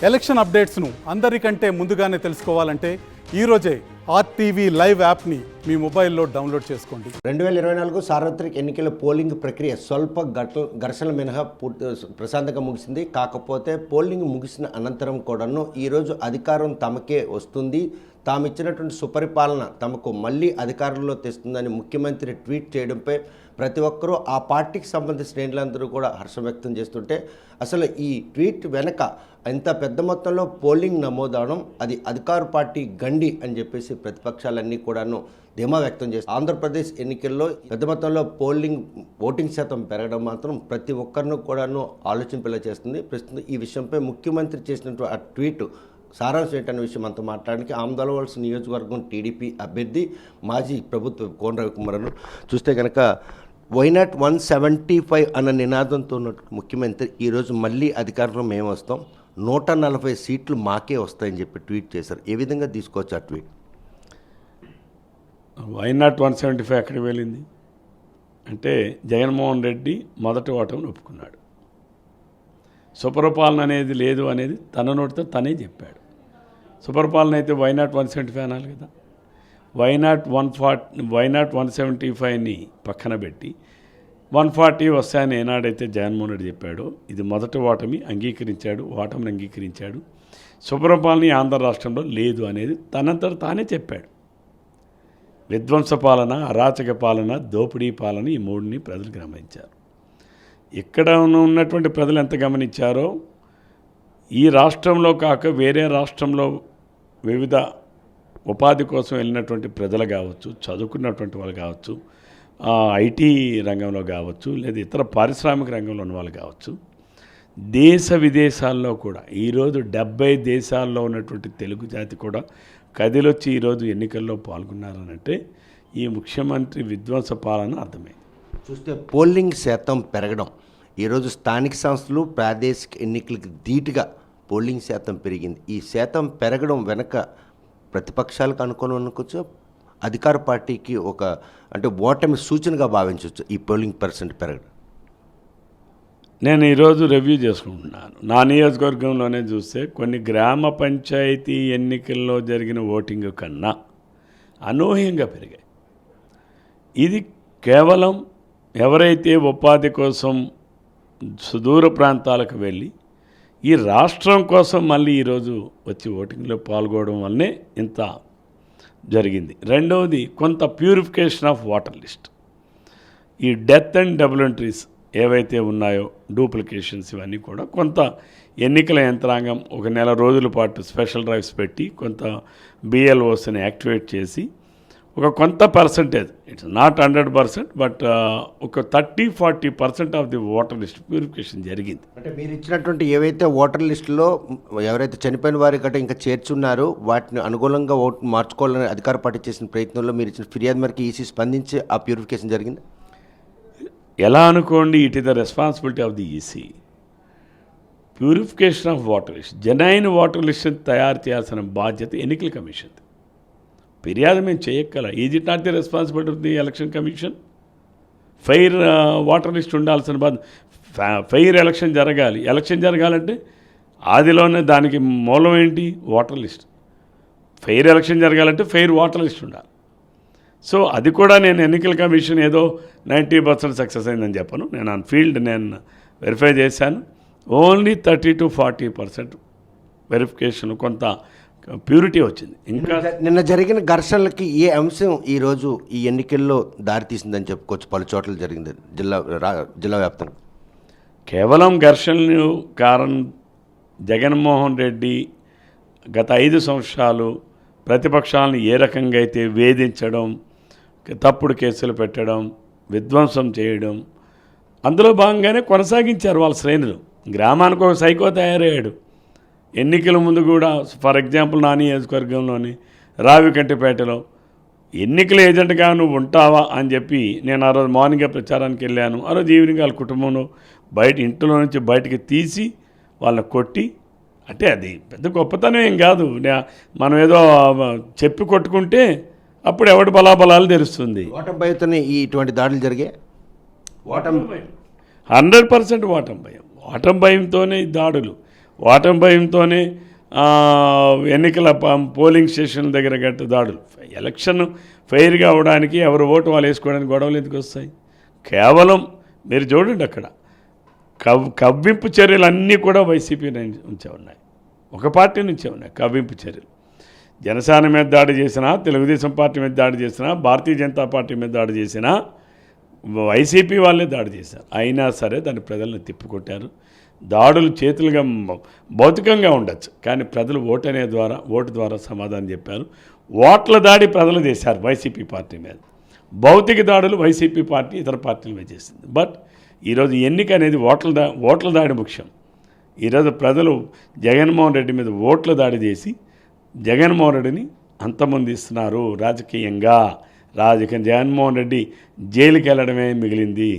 Election అప్డేట్స్ను అందరికంటే ముందుగానే తెలుసుకోవాలంటే ఈరోజే ఆర్టీవీ లైవ్ యాప్ని మీ మొబైల్లో డౌన్లోడ్ చేసుకోండి. 2024 సార్వత్రిక ఎన్నికల పోలింగ్ ప్రక్రియ స్వల్ప ఘర్షణ మినహా ప్రశాంతంగా ముగిసింది. కాకపోతే పోలింగ్ ముగిసిన అనంతరం కూడాను ఈరోజు అధికారం తమకే వస్తుంది, తాము ఇచ్చినటువంటి సుపరిపాలన తమకు మళ్ళీ అధికారంలో తెస్తుందని ముఖ్యమంత్రి ట్వీట్ చేయడంపై ప్రతి ఒక్కరూ ఆ పార్టీకి సంబంధించిన శ్రేణులందరూ కూడా హర్షం వ్యక్తం చేస్తుంటే అసలు ఈ ట్వీట్ వెనక ఇంత పెద్ద మొత్తంలో పోలింగ్ నమోదవడం అది అధికార పార్టీ గండి అని చెప్పేసి ప్రతిపక్షాలన్నీ కూడాను ధీమా వ్యక్తం చేస్తాయి. ఆంధ్రప్రదేశ్ ఎన్నికల్లో పెద్ద మొత్తంలో ఓటింగ్ శాతం పెరగడం మాత్రం ప్రతి ఒక్కరిని కూడాను ఆలోచింపేలా చేస్తుంది. ప్రస్తుతం ఈ విషయంపై ముఖ్యమంత్రి చేసినటువంటి ఆ ట్వీట్ సారాంశం ఏంటనే విషయం అంతా మాట్లాడడానికి ఆమదాలవలస నియోజకవర్గం టీడీపీ అభ్యర్థి మాజీ ప్రభుత్వ కోన రవికుమార్ను చూస్తే కనుక వైనాట్ 175 అన్న నినాదంతో ఉన్న ముఖ్యమంత్రి ఈరోజు మళ్ళీ అధికారంలో మేము వస్తాం, 140 సీట్లు మాకే వస్తాయని చెప్పి ట్వీట్ చేశారు. ఏ విధంగా తీసుకోవచ్చు ఆ ట్వీట్? వైనాట్ 175 ఎక్కడికి వెళ్ళింది అంటే జగన్మోహన్ రెడ్డి మొదటి ఓటమిని ఒప్పుకున్నాడు. సుపరిపాలన అనేది లేదు అనేది తన నోటితో తనే చెప్పాడు. సుపరిపాలన అయితే వైనాట్ 175 అనాలి కదా. వైనాట్ 175ని పక్కన పెట్టి 140 వస్తాయని ఏనాడైతే జగన్మోహన్ రెడ్డి చెప్పాడో ఇది మొదటి ఓటమిని అంగీకరించాడు. సుపరిపాలన ఆంధ్ర రాష్ట్రంలో లేదు అనేది తనంతట తానే చెప్పాడు. విధ్వంస పాలన, అరాచక పాలన, దోపిడీ పాలన ఈ మూడుని ప్రజలు గమనించారు. ఇక్కడ ఉన్నటువంటి ప్రజలు ఎంత గమనించారో ఈ రాష్ట్రంలో కాక వేరే రాష్ట్రంలో వివిధ ఉపాధి కోసం వెళ్ళినటువంటి ప్రజలు కావచ్చు, చదువుకున్నటువంటి వాళ్ళు కావచ్చు, ఐటీ రంగంలో కావచ్చు, లేదా ఇతర పారిశ్రామిక రంగంలో ఉన్న వాళ్ళు కావచ్చు, దేశ విదేశాల్లో కూడా ఈరోజు 70 దేశాల్లో ఉన్నటువంటి తెలుగు జాతి కూడా కదిలొచ్చి ఈరోజు ఎన్నికల్లో పాల్గొన్నారనంటే ఈ ముఖ్యమంత్రి విధ్వంస పాలన అర్థమైంది. చూస్తే పోలింగ్ శాతం పెరగడం, ఈరోజు స్థానిక సంస్థలు ప్రాదేశిక ఎన్నికలకు ధీటుగా పోలింగ్ శాతం పెరిగింది. ఈ శాతం పెరగడం వెనక ప్రతిపక్షాలకు అనుకోవచ్చు, అధికార పార్టీకి ఒక అంటే ఓటమి సూచనగా భావించవచ్చు ఈ పోలింగ్ పర్సెంట్ పెరగడం. నేను ఈరోజు రివ్యూ చేసుకుంటున్నాను. నా నియోజకవర్గంలోనే చూస్తే కొన్ని గ్రామ పంచాయతీ ఎన్నికల్లో జరిగిన ఓటింగ్ కన్నా అనూహ్యంగా పెరిగాయి. ఇది కేవలం ఎవరైతే ఉపాధి కోసం సుదూర ప్రాంతాలకు వెళ్ళి ఈ రాష్ట్రం కోసం మళ్ళీ ఈరోజు వచ్చి ఓటింగ్లో పాల్గొనడం వల్లనే ఇంత జరిగింది. రెండవది కొంత ప్యూరిఫికేషన్ ఆఫ్ వాటర్ లిస్ట్. ఈ డెత్ అండ్ డబుల్ ఎంట్రీస్ ఏవైతే ఉన్నాయో డూప్లికేషన్స్ ఇవన్నీ కూడా కొంత ఎన్నికల యంత్రాంగం ఒక నెల రోజుల పాటు స్పెషల్ డ్రైవ్స్ పెట్టి కొంత బిఎల్ఓస్ని యాక్టివేట్ చేసి ఒక కొంత పర్సంటేజ్, ఇట్స్ నాట్ 100%, బట్ ఒక 30-40% of the voter list purification జరిగింది. అంటే మీరు ఇచ్చినటువంటి ఏవైతే ఓటర్ లిస్టులో ఎవరైతే చనిపోయిన వారి గట్రా ఇంకా చేర్చున్నారో వాటిని అనుకూలంగా ఓటు మార్చుకోవాలని అధికార పార్టీ చేసిన ప్రయత్నంలో మీరు ఇచ్చిన ఫిర్యాదు మేరకు ఈసీ స్పందించి ఆ ప్యూరిఫికేషన్ జరిగింది. ఎలా అనుకోండి, it is the responsibility of the EC. Purification of voter list, genuine voter లిస్ట్ని తయారు చేయాల్సిన బాధ్యత ఎన్నికల కమిషన్. ఫిర్యాదు మేము చేయక్కల. Is it not the responsibility of the election commission? Fair voter list ఉండాల్సిన ఫెయిర్ ఎలక్షన్ జరగాలంటే ఆదిలోనే దానికి మూలం ఏంటి? Voter list. ఫెయిర్ ఎలక్షన్ జరగాలంటే ఫెయిర్ వాటర్ లిస్ట్ ఉండాలి. సో అది కూడా నేను ఎన్నికల కమిషన్ ఏదో 90% సక్సెస్ అయిందని చెప్పను. నేను ఆన్ ఫీల్డ్ వెరిఫై చేశాను. ఓన్లీ 30-40% వెరిఫికేషన్ కొంత ప్యూరిటీ వచ్చింది. ఇంకా నిన్న జరిగిన ఘర్షణలకి ఏ అంశం ఈరోజు ఈ ఎన్నికల్లో దారితీసిందని చెప్పుకోవచ్చు? పలు చోట్ల జరిగింది జిల్లా వ్యాప్తంగా. కేవలం ఘర్షణలు కారణం జగన్మోహన్ రెడ్డి గత 5 సంవత్సరాలు ప్రతిపక్షాలను ఏ రకంగా అయితే వేధించడం, తప్పుడు కేసులు పెట్టడం, విధ్వంసం చేయడం, అందులో భాగంగానే కొనసాగించారు వాళ్ళ శ్రేణులు. గ్రామానికి ఒక సైకో తయారయ్యాడు. ఎన్నికల ముందు కూడా ఫర్ ఎగ్జాంపుల్ నా నియోజకవర్గంలోని రావికంటిపేటలో ఎన్నికల ఏజెంట్గా నువ్వు ఉంటావా అని చెప్పి నేను ఆ రోజు మార్నింగే ప్రచారానికి వెళ్ళాను. ఆ రోజు ఈవినింగ్ వాళ్ళ కుటుంబంలో ఇంట్లో నుంచి బయటికి తీసి వాళ్ళని కొట్టి, అంటే అది పెద్ద గొప్పతనం ఏం కాదు. మనం ఏదో చెప్పి కొట్టుకుంటే అప్పుడు ఎవడి బలాబలాలు తెలుస్తుంది. ఓటమి భయంతోనే ఇటువంటి దాడులు జరిగాయి. 100% ఓటమి భయంతోనే ఈ దాడులు. ఓటమి భయంతోనే ఎన్నికల పోలింగ్ స్టేషన్ దగ్గర గట్టు దాడులు. ఎలక్షన్ ఫెయిర్గా అవడానికి ఎవరు ఓటు వాళ్ళు వేసుకోవడానికి గొడవలు ఎందుకు వస్తాయి? కేవలం మీరు చూడండి అక్కడ కవ్వింపు చర్యలు అన్నీ కూడా వైసీపీ నుంచే ఉన్నాయి, ఒక పార్టీ నుంచే ఉన్నాయి కవ్వింపు చర్యలు. జనసేన మీద దాడి చేసినా, తెలుగుదేశం పార్టీ మీద దాడి చేసినా, భారతీయ జనతా పార్టీ మీద దాడి చేసినా వైసీపీ వాళ్ళే దాడి చేశారు. అయినా సరే దాన్ని ప్రజలను తిప్పికొట్టారు. దాడులు చేతులుగా భౌతికంగా ఉండొచ్చు, కానీ ప్రజలు ఓటు ద్వారా సమాధానం చెప్పారు. ఓట్ల దాడి ప్రజలు చేశారు వైసీపీ పార్టీ మీద, భౌతిక దాడులు వైసీపీ పార్టీ ఇతర పార్టీల మీద చేసింది. బట్ ఈరోజు ఎన్నిక అనేది ఓట్ల దాడి ముఖ్యం. ఈరోజు ప్రజలు జగన్మోహన్ రెడ్డి మీద ఓట్ల దాడి చేసి జగన్మోహన్ రెడ్డిని అంతమొందిస్తున్నారు రాజకీయంగా. జగన్మోహన్ రెడ్డి జైలుకి వెళ్ళడమే మిగిలింది,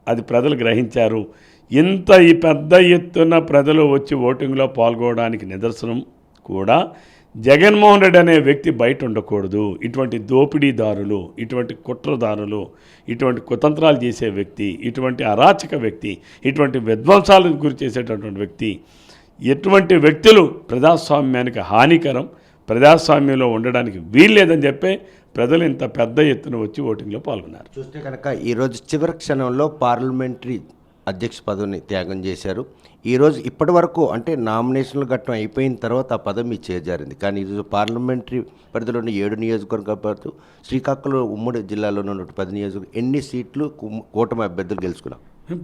అది ప్రజలు గ్రహించారు. ఈ పెద్ద ఎత్తున ప్రజలు వచ్చి ఓటింగ్లో పాల్గొనడానికి నిదర్శనం కూడా జగన్మోహన్ రెడ్డి అనే వ్యక్తి బయట ఉండకూడదు. ఇటువంటి దోపిడీదారులు, ఇటువంటి కుట్రదారులు, ఇటువంటి కుతంత్రాలు చేసే వ్యక్తి, ఇటువంటి అరాచక వ్యక్తి, ఇటువంటి విధ్వంసాలకు గురి చేసేటటువంటి వ్యక్తి, ఎటువంటి వ్యక్తులు ప్రజాస్వామ్యానికి హానికరం, ప్రజాస్వామ్యంలో ఉండడానికి వీల్లేదని చెప్పే ప్రజలు ఇంత పెద్ద ఎత్తున వచ్చి ఓటింగ్లో పాల్గొన్నారు. చూస్తే కనుక ఈరోజు చివరి క్షణంలో పార్లమెంటరీ అధ్యక్ష పదవిని త్యాగం చేశారు. ఈరోజు ఇప్పటి వరకు అంటే నామినేషన్లు ఘట్టం అయిపోయిన తర్వాత ఆ పదవి చేజారింది. కానీ ఈరోజు పార్లమెంటరీ పరిధిలోని 7 నియోజకవర్గాలు పాటు శ్రీకాకుళం ఉమ్మడి జిల్లాలో ఉన్న 10 నియోజకవర్గాలు ఎన్ని సీట్లు కూటమి అభ్యర్థులు గెలుచుకున్నాం?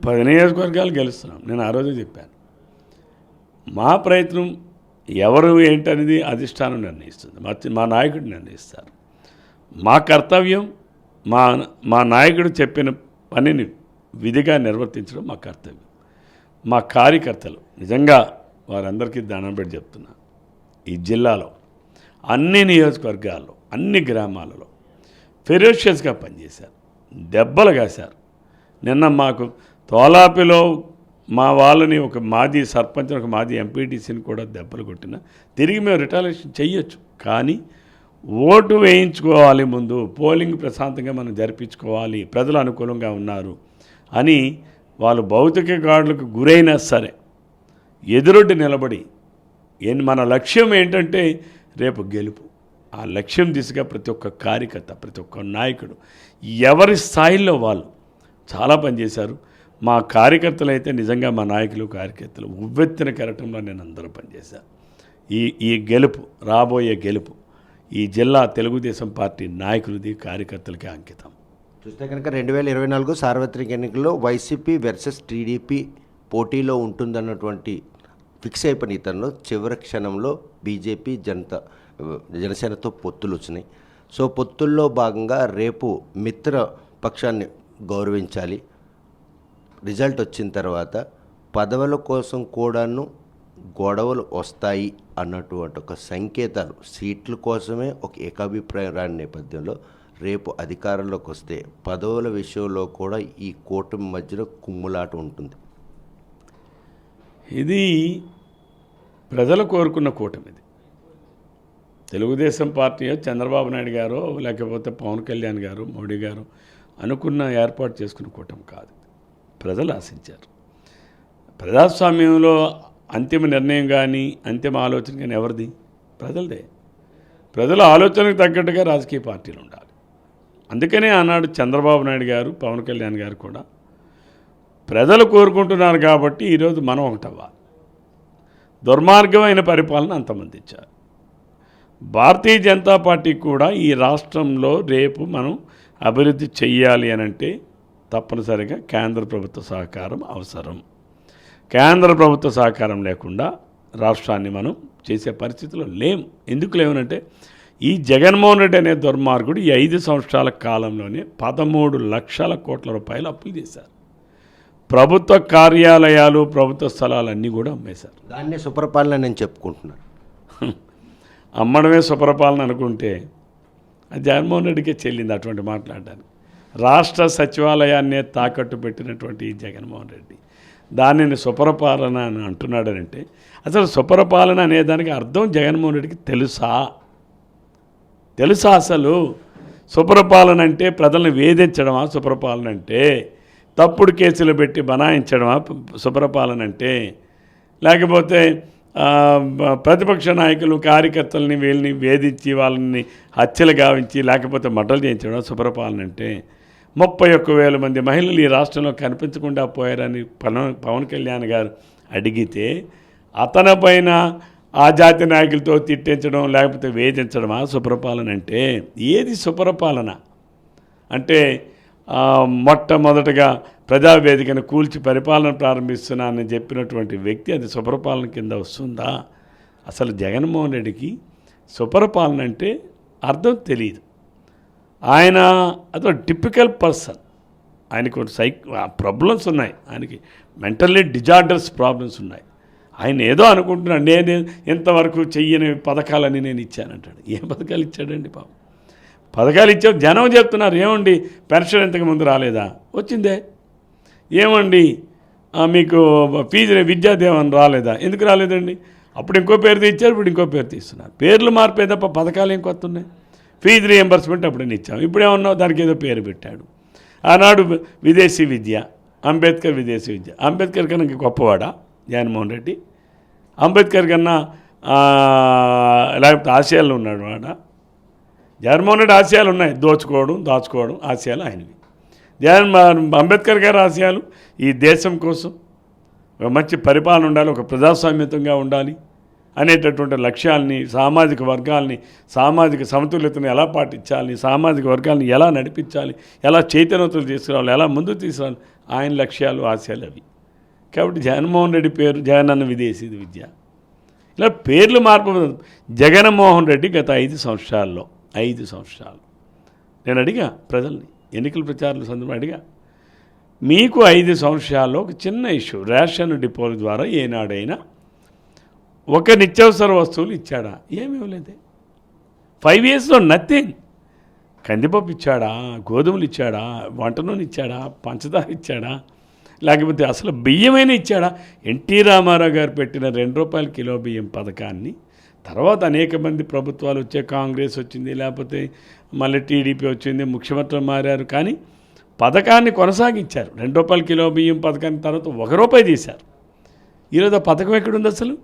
10 నియోజకవర్గాలు గెలుస్తున్నాం. నేను ఆ రోజు చెప్పాను, మా ప్రయత్నం ఎవరు ఏంటనేది అధిష్టానం నిర్ణయిస్తుంది, మా నాయకుడు నిర్ణయిస్తారు. మా కర్తవ్యం మా నాయకుడు చెప్పిన పనిని విధిగా నిర్వర్తించడం మా కర్తవ్యం. మా కార్యకర్తలు నిజంగా వారందరికీ దండం పెట్టి చెప్తున్నా, ఈ జిల్లాలో అన్ని నియోజకవర్గాల్లో అన్ని గ్రామాలలో ఫెరోషియస్గా పనిచేశారు, దెబ్బలు కాశారు. నిన్న మాకు తోలాపిలో మా వాళ్ళని ఒక మాజీ సర్పంచ్, ఒక మాజీ ఎంపీటీసీని కూడా దెబ్బలు కొట్టిన తిరిగి మేము రిటాలియేషన్ చెయ్యొచ్చు. కానీ ఓటు వేయించుకోవాలి, ముందు పోలింగ్ ప్రశాంతంగా మనం జరిపించుకోవాలి, ప్రజలు అనుకూలంగా ఉన్నారు అని వాళ్ళు భౌతిక గాడులకు గురైనా సరే ఎదురొడ్డి నిలబడి మన లక్ష్యం ఏంటంటే రేపు గెలుపు. ఆ లక్ష్యం దిశగా ప్రతి ఒక్క కార్యకర్త, ప్రతి ఒక్క నాయకుడు ఎవరి స్థాయిల్లో వాళ్ళు చాలా పనిచేశారు. మా కార్యకర్తలు అయితే నిజంగా మా నాయకులు కార్యకర్తలు ఉవ్వెత్తిన కెరటంలో నేను అందరూ పనిచేశాను. ఈ గెలుపు, రాబోయే గెలుపు ఈ జిల్లా తెలుగుదేశం పార్టీ నాయకులది, కార్యకర్తలకి అంకితం. చూస్తే కనుక 2024 సార్వత్రిక ఎన్నికల్లో వైసీపీ వర్సెస్ టీడీపీ పోటీలో ఉంటుందన్నటువంటి ఫిక్స్ అయిపోయిన ఇతరులో చివరి క్షణంలో బీజేపీ జనసేనతో పొత్తులు వచ్చినాయి. సో పొత్తుల్లో భాగంగా రేపు మిత్ర పక్షాన్ని గౌరవించాలి. రిజల్ట్ వచ్చిన తర్వాత పదవుల కోసం కూడాను గొడవలు వస్తాయి అన్నటువంటి ఒక సంకేతాలు, సీట్ల కోసమే ఒక ఏకాభిప్రాయం రాని నేపథ్యంలో రేపు అధికారంలోకి వస్తే పదవుల విషయంలో కూడా ఈ కూటమి మధ్యలో కుమ్ములాట ఉంటుంది. ఇది ప్రజలు కోరుకున్న కూటమి. ఇది తెలుగుదేశం పార్టీ చంద్రబాబు నాయుడు గారు లేకపోతే పవన్ కళ్యాణ్ గారు, మోడీ గారు అనుకున్న ఏర్పాటు చేసుకున్న కూటమి కాదు. ప్రజలు ఆశించారు. ప్రజాస్వామ్యంలో అంతిమ నిర్ణయం కానీ అంతిమ ఆలోచన కానీ ఎవరిది? ప్రజలదే. ప్రజల ఆలోచనకు తగ్గట్టుగా రాజకీయ పార్టీలు ఉండాలి. అందుకనే ఆనాడు చంద్రబాబు నాయుడు గారు, పవన్ కళ్యాణ్ గారు కూడా ప్రజలు కోరుకుంటున్నారు కాబట్టి ఈరోజు మనం ఒకటవ్వాలి. దుర్మార్గమైన పరిపాలన అంతమందించారు. భారతీయ జనతా పార్టీ కూడా ఈ రాష్ట్రంలో రేపు మనం అభివృద్ధి చెయ్యాలి అనంటే తప్పనిసరిగా కేంద్ర ప్రభుత్వ సహకారం అవసరం. కేంద్ర ప్రభుత్వ సహకారం లేకుండా రాష్ట్రాన్ని మనం చేసే పరిస్థితిలో లేము. ఎందుకు లేవనంటే ఈ జగన్మోహన్ రెడ్డి అనే దుర్మార్గుడు ఈ 5 సంవత్సరాల కాలంలోనే 13 లక్షల కోట్ల రూపాయలు అప్పులు చేశారు. ప్రభుత్వ కార్యాలయాలు, ప్రభుత్వ స్థలాలన్నీ కూడా అమ్మేశారు. దాన్నే సుపరిపాలన నేను చెప్పుకుంటున్నాను. అమ్మడమే సుపరిపాలన అనుకుంటే అది జగన్మోహన్ రెడ్డికే చెల్లింది అటువంటి మాట్లాడడానికి. రాష్ట్ర సచివాలయాన్నే తాకట్టు పెట్టినటువంటి ఈ జగన్మోహన్ రెడ్డి దానిని సుపరిపాలన అని అంటున్నాడనంటే అసలు సుపరిపాలన అనేదానికి అర్థం జగన్మోహన్ రెడ్డికి తెలుసా? అసలు సుపరిపాలన అంటే ప్రజలను వేధించడమా? సుపరిపాలన అంటే తప్పుడు కేసులు పెట్టి బనాయించడమా? సుపరిపాలన అంటే లేకపోతే ప్రతిపక్ష నాయకులు కార్యకర్తలని వీళ్ళని వేధించి వాళ్ళని హత్యలు గావించి లేకపోతే మర్డర్లు చేయించడం సుపరిపాలన అంటే 31,000 మంది మహిళలు ఈ రాష్ట్రంలో కనిపించకుండా పోయారని పవన్ కళ్యాణ్ గారు అడిగితే అతని పైన ఆ జాతి నాయకులతో తిట్టించడం లేకపోతే వేధించడమా సుపరిపాలన అంటే? ఏది సుపరిపాలన అంటే? మొట్టమొదటగా ప్రజావేదికను కూల్చి పరిపాలన ప్రారంభిస్తున్నానని చెప్పినటువంటి వ్యక్తి అది సుపరిపాలన కింద వస్తుందా? అసలు జగన్మోహన్ రెడ్డికి సుపరిపాలన అంటే అర్థం తెలియదు. ఆయన అదో టిపికల్ పర్సన్. ఆయనకు ప్రాబ్లమ్స్ ఉన్నాయి, ఆయనకి మెంటల్లీ డిజార్డర్స్ ప్రాబ్లమ్స్ ఉన్నాయి. ఆయన ఏదో అనుకుంటున్నాడు, నేను ఇంతవరకు చెయ్యని పథకాలని నేను ఇచ్చానంటాడు. ఏం పథకాలు ఇచ్చాడండి పాపం? పథకాలు ఇచ్చావు, జనం చెప్తున్నారు ఏమండి పెన్షన్ ఇంతకు ముందు రాలేదా? వచ్చిందే. ఏమండి మీకు ఫీజు విద్యాదేవన్ రాలేదా? ఎందుకు రాలేదండి? అప్పుడు ఇంకో పేరు ఇచ్చారు, ఇప్పుడు ఇంకో పేరు తీస్తున్నారు. పేర్లు మార్పే తప్ప పథకాలు ఏం కొత్త ఉన్నాయి? ఫీజు రియంబర్స్మెంట్ అప్పుడైనా ఇచ్చాం, ఇప్పుడేమన్నావు దానికి ఏదో పేరు పెట్టాడు. ఆనాడు విదేశీ విద్య, అంబేద్కర్ విదేశీ విద్య. అంబేద్కర్ కన్నా గొప్పవాడా జగన్మోహన్ రెడ్డి? అంబేద్కర్ కన్నా లేకపోతే ఆశయాలు ఉన్నాడు వాడా? జగన్మోహన్ రెడ్డి ఆశయాలు ఉన్నాయి, దాచుకోవడం ఆశయాలు ఆయనవి. అంబేద్కర్ గారి ఆశయాలు ఈ దేశం కోసం ఒక మంచి పరిపాలన ఉండాలి, ఒక ప్రజాస్వామ్యతంగా ఉండాలి అనేటటువంటి లక్ష్యాలని, సామాజిక వర్గాల్ని, సామాజిక సమతుల్యతను ఎలా పాటించాలి, సామాజిక వర్గాల్ని ఎలా నడిపించాలి, ఎలా చైతన్యతలు తీసుకురావాలి, ఎలా ముందుకు తీసుకురావాలి, ఆయన లక్ష్యాలు ఆశయాలు అవి. కాబట్టి జగన్మోహన్ రెడ్డి పేరు జగన్ అన్న విదేశీ విద్య. ఇలా పేర్లు మార్పు. జగన్మోహన్ రెడ్డి గత 5 సంవత్సరాల్లో 5 సంవత్సరాలు నేను అడిగా ప్రజల్ని, ఎన్నికల ప్రచారాల సందర్భంగా అడిగా, మీకు 5 సంవత్సరాల్లో ఒక చిన్న ఇష్యూ రేషన్ డిపోల ద్వారా ఏనాడైనా ఒక నిత్యావసర వస్తువులు ఇచ్చాడా? ఏమి ఇవ్వలేదే. 5 ఇయర్స్లో నథింగ్. కందిపప్పు ఇచ్చాడా? గోధుమలు ఇచ్చాడా? వంట నూనె ఇచ్చాడా? పంచదార ఇచ్చాడా? లేకపోతే అసలు బియ్యమైనా ఇచ్చాడా? ఎన్టీ రామారావు గారు పెట్టిన ₹2 కిలో బియ్యం పథకాన్ని తర్వాత అనేక మంది ప్రభుత్వాలు వచ్చే, కాంగ్రెస్ వచ్చింది, లేకపోతే మళ్ళీ టీడీపీ వచ్చింది, ముఖ్యమంత్రులు మారారు, కానీ పథకాన్ని కొనసాగించారు. ₹2 కిలో బియ్యం పథకాన్ని తర్వాత ₹1 తీశారు. ఈరోజు ఆ పథకం ఎక్కడుంది అసలు?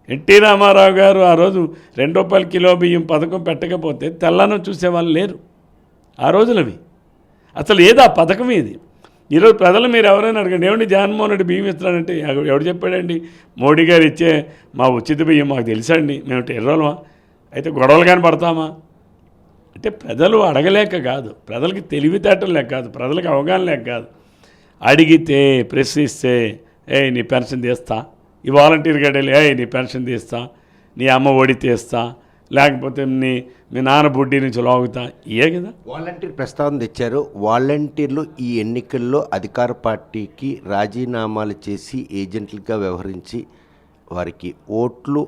ఎన్టీ రామారావు గారు ఆ రోజు ₹2 కిలో బియ్యం పథకం పెట్టకపోతే తెల్లానం చూసేవాళ్ళు లేరు ఆ రోజులవి. అసలు ఏది ఆ పథకం ఏది? ఈరోజు ప్రజలు మీరు ఎవరైనా అడగండి, ఏమండి జగన్మోహన్ రెడ్డి బియ్యం ఇస్తున్నాడంటే ఎవడు చెప్పాడండి? మోడీ గారు ఇచ్చే మా ఉచిత బియ్యం మాకు తెలుసండి, మేము ఎర్రోలమా? అయితే గొడవలు కానీ పడతామా? అంటే ప్రజలు అడగలేక కాదు, ప్రజలకి తెలివితేటలు లేక కాదు, ప్రజలకు అవగాహన లేక కాదు. అడిగితే ప్రశ్నిస్తే నీ పెన్షన్ తీస్తా, ఈ వాలంటీర్ గడ్డలు నీ పెన్షన్ తీస్తా, నీ అమ్మ ఒడి తీస్తా, లేకపోతే మీ నాన్న బుడ్డి నుంచి లాగుతా, ఇయే కదా. వాలంటీర్ ప్రస్తావన తెచ్చారు. వాలంటీర్లు ఈ ఎన్నికల్లో అధికార పార్టీకి రాజీనామాలు చేసి ఏజెంట్లుగా వ్యవహరించి వారికి ఓట్లు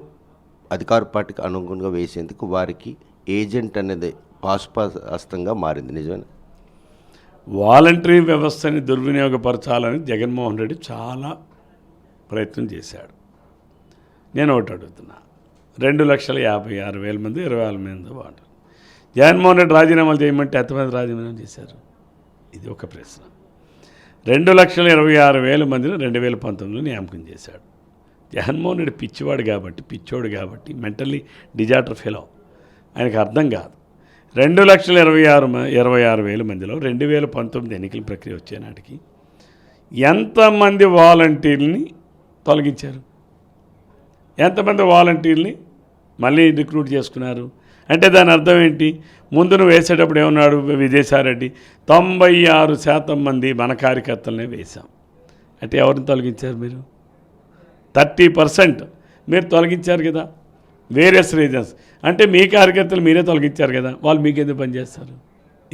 అధికార పార్టీకి అనుగుణంగా వేసేందుకు వారికి ఏజెంట్ అనేది పాశుపాస్తంగా మారింది. నిజమే. వాలంటరీ వ్యవస్థని దుర్వినియోగపరచాలని జగన్మోహన్ రెడ్డి చాలా ప్రయత్నం చేశాడు. నేను ఒకటి అడుగుతున్నా, 2,56,000 మంది 20,000 మంది వాడు జగన్మోహన్ రెడ్డి రాజీనామాలు చేయమంటే ఎంతమంది రాజీనామాలు చేశారు? ఇది ఒక ప్రశ్న. 2,26,000 మందిని 2019లో నియామకం చేశాడు. జగన్మోహన్ రెడ్డి పిచ్చోడు కాబట్టి మెంటల్లీ డిజార్డర్ ఫెలో, ఆయనకు అర్థం కాదు. 2,26,000 మందిలో 2019 ఎన్నికల ప్రక్రియ వచ్చే నాటికి ఎంతమంది వాలంటీర్ని తొలగించారు? ఎంతమంది వాలంటీర్ని మళ్ళీ రిక్రూట్ చేసుకున్నారు? అంటే దాని అర్థం ఏంటి? ముందు నువ్వు వేసేటప్పుడు ఏమన్నాడు విజయసాయిరెడ్డి? 96% మంది మన కార్యకర్తలనే వేశాం. అంటే ఎవరిని తొలగించారు మీరు? 30% మీరు తొలగించారు కదా, వేరియస్ రీజన్స్. అంటే మీ కార్యకర్తలు మీరే తొలగించారు కదా, వాళ్ళు మీకెందుకు పనిచేస్తారు?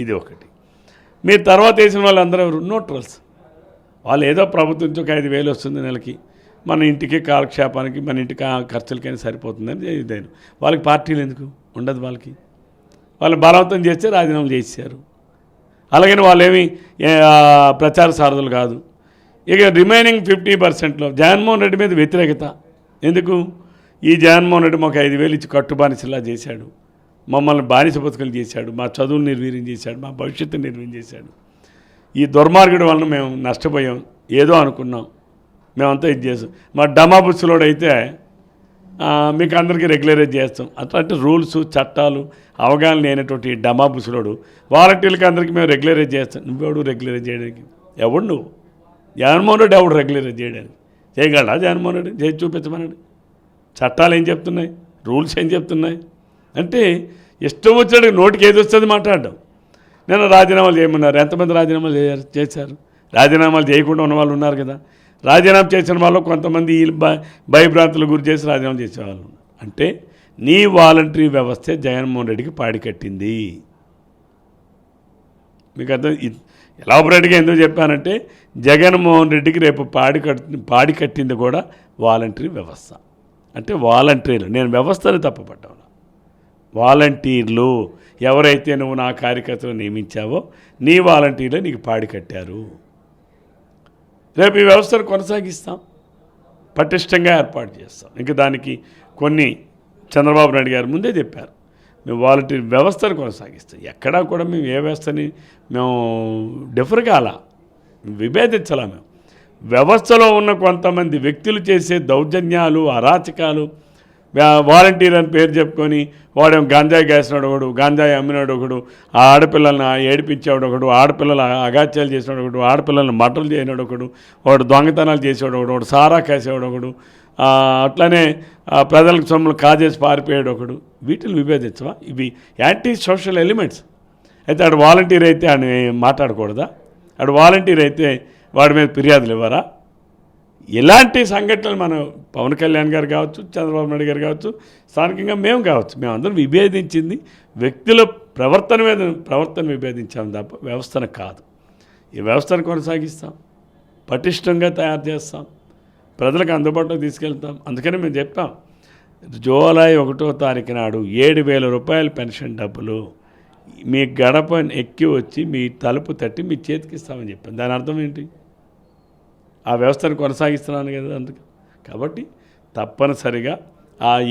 ఇది ఒకటి. మీరు తర్వాత వేసిన వాళ్ళందరూ ఎవరు? న్యూట్రల్స్. వాళ్ళు ఏదో ప్రభుత్వం నుంచి ఒక 5,000 వస్తుంది నెలకి, మన ఇంటికి కాలక్షేపానికి మన ఇంటికి ఖర్చులకైనా సరిపోతుందని ఇదేను. వాళ్ళకి పార్టీలు ఎందుకు ఉండదు? వాళ్ళు బలవంతం చేస్తే రాజీనామాలు చేశారు. అలాగని వాళ్ళేమి ప్రచార సారథులు కాదు. ఇక రిమైనింగ్ 50%లో జగన్మోహన్ రెడ్డి మీద వ్యతిరేకత ఎందుకు? ఈ జగన్మోహన్ రెడ్డి మాకు 5,000 ఇచ్చి కట్టుబానిసలా చేశాడు, మమ్మల్ని బానిస బతుకులు చేశాడు, మా చదువును నిర్వీర్యం చేశాడు, మా భవిష్యత్తును నిర్వీర్యం చేశాడు. ఈ దుర్మార్గుడి వలన మేము నష్టపోయాం, ఏదో అనుకున్నాం, మేమంతా ఇది చేస్తాం. మా డమాబుస్సులోడు అయితే మీకు అందరికీ రెగ్యులరైజ్ చేస్తాం. అట్లాంటి రూల్స్ చట్టాలు అవగాహన లేనటువంటి డమాబుస్సులోడు వాలంటీర్లకి అందరికీ మేము రెగ్యులరైజ్ చేస్తాం. నువ్వెవడు రెగ్యులరైజ్ చేయడానికి? ఎవడు నువ్వు? జగన్మోహన్ రెడ్డి ఎవడు రెగ్యులరైజ్ చేయడానికి? చేయగలడా జగన్మోహన్ రెడ్డి? చేసి చూపించమనండి. చట్టాలు ఏం చెప్తున్నాయి, రూల్స్ ఏం చెప్తున్నాయి అంటే ఇష్టం వచ్చినట్టు నోటికి ఏది వస్తుంది మాట్లాడడం. నేను రాజీనామాలు చేయమన్నారు. ఎంతమంది రాజీనామాలు చేశారు? రాజీనామాలు చేయకుండా ఉన్న వాళ్ళు ఉన్నారు కదా. రాజీనామా చేసిన వాళ్ళు కొంతమంది భయభ్రాంతులు గురి చేసి రాజీనామా చేసేవాళ్ళు. అంటే నీ వాలంటరీ వ్యవస్థే జగన్మోహన్ రెడ్డికి పాడి కట్టింది. మీకు అర్థం ఎలాబొరేట్గా ఎందుకు చెప్పానంటే జగన్మోహన్ రెడ్డికి రేపు పాడి కట్టింది కూడా వాలంటరీ వ్యవస్థ. అంటే వాలంటీర్లు, నేను వ్యవస్థను తప్పుపడ్డాను. వాలంటీర్లు ఎవరైతే నువ్వు నా కార్యకర్తలు నియమించావో నీ వాలంటీర్లే నీకు పాడి కట్టారు. రేపు ఈ వ్యవస్థను కొనసాగిస్తాం, పటిష్టంగా ఏర్పాటు చేస్తాం. ఇంకా దానికి కొన్ని చంద్రబాబు నాయుడు గారు ముందే చెప్పారు, మేము వాలంటీర్ వ్యవస్థను కొనసాగిస్తాం. ఎక్కడా కూడా మేము ఏ వ్యవస్థని మేము డిఫర్ కాలా, విభేదించాలా. మేము వ్యవస్థలో ఉన్న కొంతమంది వ్యక్తులు చేసే దౌర్జన్యాలు, అరాచకాలు, వాలంటీర్ అని పేరు చెప్పుకొని వాడేమో గాంజాయి కాసినాడు ఒకడు, గాంజాయి అమ్మినాడు ఒకడు, ఆ ఆడపిల్లల్ని ఏడిపించేవాడు ఒకడు, ఆడపిల్లల అగాత్యాలు చేసినాడు ఒకడు, ఆడపిల్లల్ని మటలు చేయనాడు ఒకడు, వాడు దొంగతనాలు చేసేవాడు ఒకడు, వాడు సారా కాసేవాడు ఒకడు, అట్లనే ప్రజలకు సొమ్ములు కాజేసి పారిపోయాడు ఒకడు. వీటిని విభేదించవా? ఇవి యాంటీ సోషల్ ఎలిమెంట్స్. అయితే ఆడు వాలంటీర్ అయితే అని మాట్లాడకూడదా? ఆడు వాలంటీర్ అయితే వాడి మీద ఫిర్యాదులు ఇవ్వరా? ఇలాంటి సంఘటనలు మనం పవన్ కళ్యాణ్ గారు కావచ్చు, చంద్రబాబు నాయుడు గారు కావచ్చు, స్థానికంగా మేము కావచ్చు, మేమందరం విభేదించింది వ్యక్తుల ప్రవర్తన విభేదించాం తప్ప వ్యవస్థను కాదు. ఈ వ్యవస్థను కొనసాగిస్తాం, పటిష్టంగా తయారు చేస్తాం, ప్రజలకు అందుబాటులోకి తీసుకెళ్తాం. అందుకని మేము చెప్పాం, జూలై 1వ తారీఖు నాడు 7,000 రూపాయల పెన్షన్ డబ్బులు మీ గడప ఎక్కి వచ్చి మీ తలుపు తట్టి మీ చేతికి ఇస్తామని చెప్పాను. దాని అర్థం ఏంటి? ఆ వ్యవస్థను కొనసాగిస్తున్నాను కదా. అందుకు కాబట్టి తప్పనిసరిగా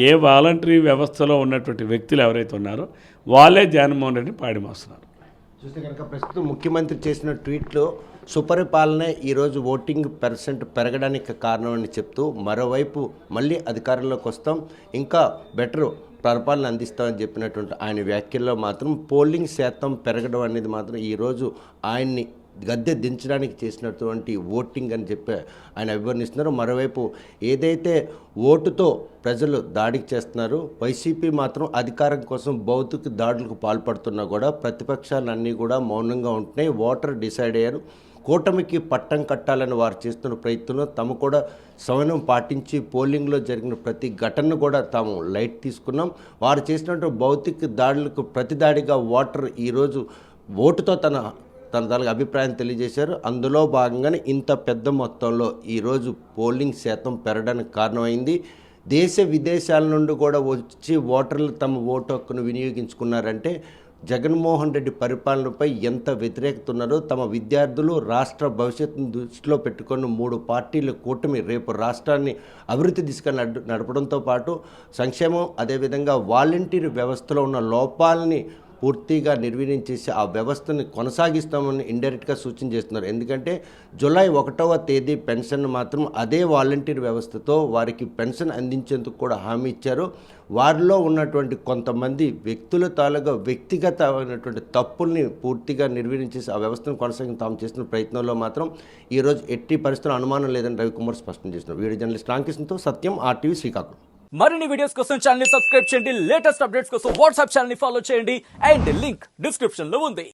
ఏ వాలంటరీ వ్యవస్థలో ఉన్నటువంటి వ్యక్తులు ఎవరైతే ఉన్నారో వాళ్ళే జగన్మోహన్ రెడ్డిని పాడి మోస్తున్నారు. చూస్తే కనుక ప్రస్తుతం ముఖ్యమంత్రి చేసిన ట్వీట్లో సుపరిపాలనే ఈరోజు ఓటింగ్ % పెరగడానికి కారణం అని చెప్తూ, మరోవైపు మళ్ళీ అధికారంలోకి వస్తాం, ఇంకా బెటర్ పరిపాలన అందిస్తామని చెప్పినటువంటి ఆయన వ్యాఖ్యల్లో మాత్రం పోలింగ్ శాతం పెరగడం అనేది మాత్రం ఈరోజు ఆయన్ని గద్దె దించడానికి చేసినటువంటి ఓటింగ్ అని చెప్పి ఆయన అభివర్ణిస్తున్నారు. మరోవైపు ఏదైతే ఓటుతో ప్రజలు దాడికి చేస్తున్నారు, వైసీపీ మాత్రం అధికారం కోసం భౌతిక దాడులకు పాల్పడుతున్నా కూడా ప్రతిపక్షాలన్నీ కూడా మౌనంగా ఉంటున్నాయి. ఓటర్ డిసైడ్ అయ్యారు, కూటమికి పట్టం కట్టాలని వారు చేస్తున్న ప్రయత్నంలో తాము కూడా సమన్వయం పాటించి పోలింగ్లో జరిగిన ప్రతి ఘటనను కూడా తాము లైట్ తీసుకున్నాం. వారు చేసినటువంటి భౌతిక దాడులకు ప్రతిదాడిగా ఓటర్ ఈరోజు ఓటుతో తన తాలూకు అభిప్రాయం తెలియజేశారు. అందులో భాగంగానే ఇంత పెద్ద మొత్తంలో ఈరోజు పోలింగ్ శాతం పెరగడానికి కారణమైంది. దేశ విదేశాల నుండి కూడా వచ్చి ఓటర్లు తమ ఓటు హక్కును వినియోగించుకున్నారంటే జగన్మోహన్ రెడ్డి పరిపాలనపై ఎంత వ్యతిరేకత ఉన్నారో, తమ విద్యార్థులు రాష్ట్ర భవిష్యత్తును దృష్టిలో పెట్టుకున్న 3 పార్టీల కూటమి రేపు రాష్ట్రాన్ని అభివృద్ధి దిశగా నడపడంతో పాటు సంక్షేమం, అదేవిధంగా వాలంటీర్ వ్యవస్థలో ఉన్న లోపాలని పూర్తిగా నిర్వీర్యం చేసి ఆ వ్యవస్థను కొనసాగిస్తామని ఇండైరెక్ట్గా సూచన చేస్తున్నారు. ఎందుకంటే జూలై 1వ తేదీ పెన్షన్ మాత్రం అదే వాలంటీర్ వ్యవస్థతో వారికి పెన్షన్ అందించేందుకు కూడా హామీ ఇచ్చారు. వారిలో ఉన్నటువంటి కొంతమంది వ్యక్తుల తాలూగా వ్యక్తిగతమైనటువంటి తప్పుల్ని పూర్తిగా నిర్వీర్యం చేసి ఆ వ్యవస్థను కొనసాగి తాము చేస్తున్న ప్రయత్నంలో మాత్రం ఈరోజు ఎట్టి పరిస్థితుల్లో అనుమానం లేదని రవికుమార్ స్పష్టం చేస్తున్నారు. వీడియో జర్నలిస్ట్ రామకృష్ణతో సత్యం, RTV శ్రీకాకుళం. మరిన్ని వీడియోస్ కోసం ఛానల్ ని సబ్స్క్రైబ్ చేయండి, లేటెస్ట్ అప్డేట్స్ కోసం వాట్సాప్ ఛానల్ ని ఫాలో చేయండి, అండ్ లింక్ డిస్క్రిప్షన్ లో ఉంది.